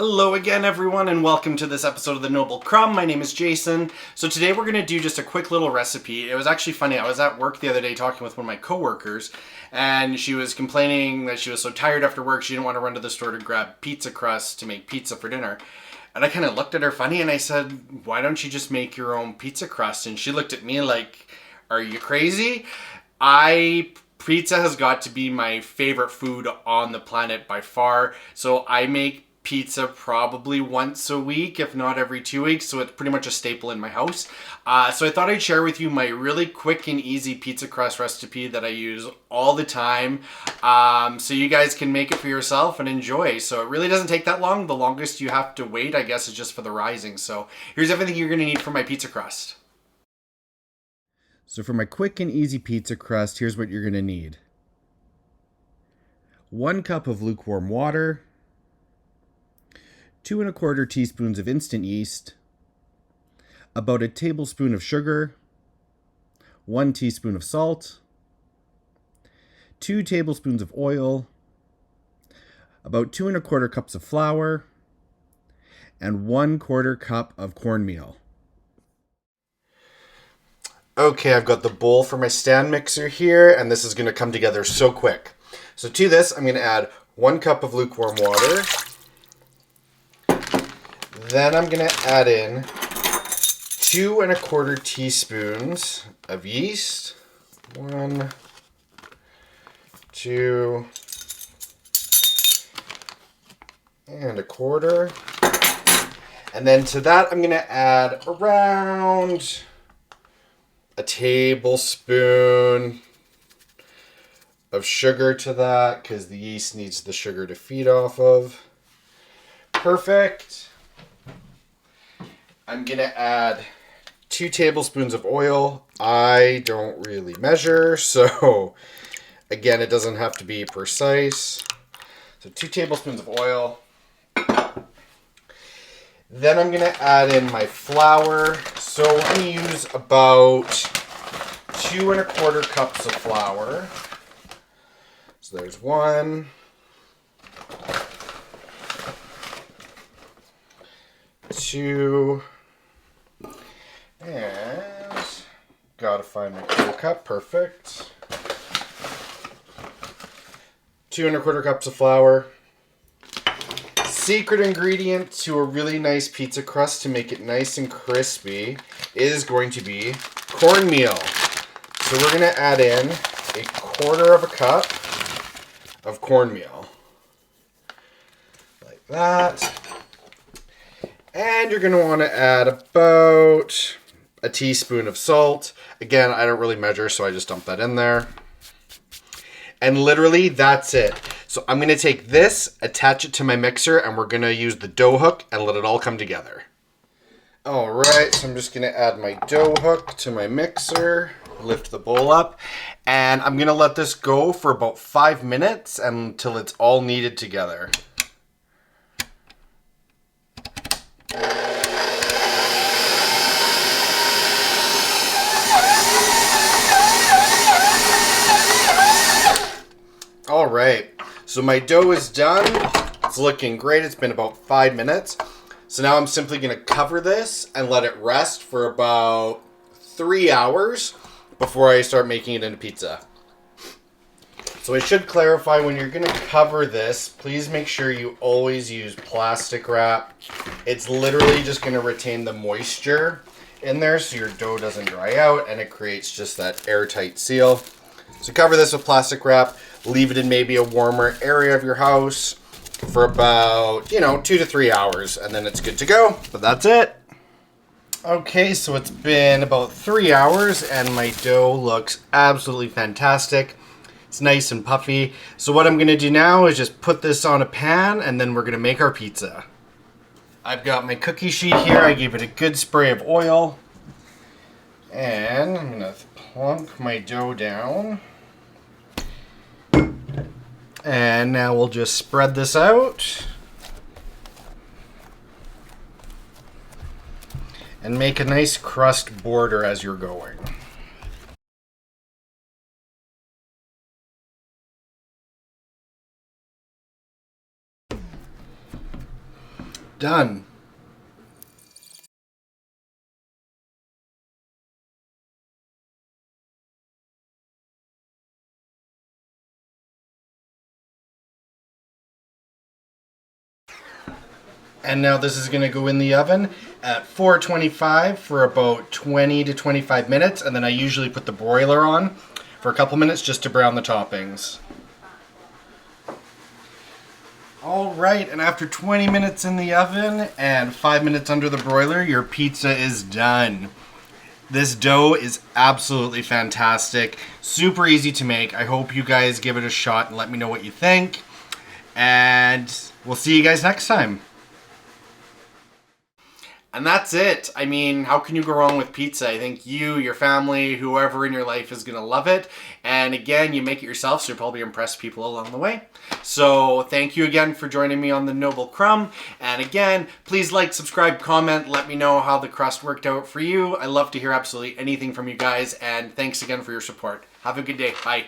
Hello again, everyone, and welcome to this episode of the Noble Crumb. My name is Jason. So today we're going to do just a quick little recipe. It was actually funny. I was at work the other day talking with one of my coworkers, and she was complaining that she was so tired after work she didn't want to run to the store to grab pizza crust to make pizza for dinner. And I kind of looked at her funny and I said, why don't you just make your own pizza crust? And she looked at me like, are you crazy? Pizza has got to be my favorite food on the planet by far. So I make pizza probably once a week, if not every 2 weeks. So it's pretty much a staple in my house. So I thought I'd share with you my really quick and easy pizza crust recipe that I use all the time. So you guys can make it for yourself and enjoy. So it really doesn't take that long. The longest you have to wait, I guess, is just for the rising. So here's everything you're going to need for my pizza crust. So for my quick and easy pizza crust, here's what you're going to need. 1 cup of lukewarm water, 2 1/4 teaspoons of instant yeast, about a tablespoon of sugar, 1 teaspoon of salt, 2 tablespoons of oil, about 2 1/4 cups of flour, and 1/4 cup of cornmeal. Okay, I've got the bowl for my stand mixer here, and this is going to come together so quick. So to this, I'm going to add 1 cup of lukewarm water. Then I'm going to add in 2 1/4 teaspoons of yeast. 1, 2, and 1/4. And then to that, I'm going to add around a tablespoon of sugar to that because the yeast needs the sugar to feed off of. Perfect. I'm going to add 2 tablespoons of oil. I don't really measure, so again, it doesn't have to be precise. So 2 tablespoons of oil. Then I'm going to add in my flour. So I'm going to use about 2 1/4 cups of flour. So there's 1, 2, and gotta find my cool cup. Perfect. 2 1/4 cups of flour. Secret ingredient to a really nice pizza crust to make it nice and crispy is going to be cornmeal. So we're going to add in 1/4 cup of cornmeal. Like that. And you're going to want to add about a teaspoon of salt. Again, I don't really measure, so I just dump that in there. And literally, that's it. So I'm going to take this, attach it to my mixer, and we're going to use the dough hook and let it all come together. All right, so I'm just going to add my dough hook to my mixer, lift the bowl up, and I'm going to let this go for about 5 minutes until it's all kneaded together. All right, so my dough is done. It's looking great. It's been about 5 minutes. So now I'm simply going to cover this and let it rest for about 3 hours before I start making it into pizza. So I should clarify, when you're going to cover this, please make sure you always use plastic wrap. It's literally just going to retain the moisture in there so your dough doesn't dry out, and it creates just that airtight seal. So cover this with plastic wrap. Leave it in maybe a warmer area of your house for about, 2 to 3 hours, and then it's good to go. But that's it. Okay, so it's been about 3 hours, and my dough looks absolutely fantastic. It's nice and puffy. So what I'm going to do now is just put this on a pan, and then we're going to make our pizza. I've got my cookie sheet here. I gave it a good spray of oil. And I'm going to plunk my dough down. And now we'll just spread this out and make a nice crust border as you're going. Done. And now this is going to go in the oven at 425 for about 20 to 25 minutes. And then I usually put the broiler on for a couple minutes just to brown the toppings. All right, and after 20 minutes in the oven and 5 minutes under the broiler, your pizza is done. This dough is absolutely fantastic. Super easy to make. I hope you guys give it a shot and let me know what you think. And we'll see you guys next time. And that's it. I mean, how can you go wrong with pizza? I think you, your family, whoever in your life is going to love it. And again, you make it yourself, so you'll probably impress people along the way. So thank you again for joining me on the Noble Crumb. And again, please like, subscribe, comment. Let me know how the crust worked out for you. I love to hear absolutely anything from you guys. And thanks again for your support. Have a good day. Bye.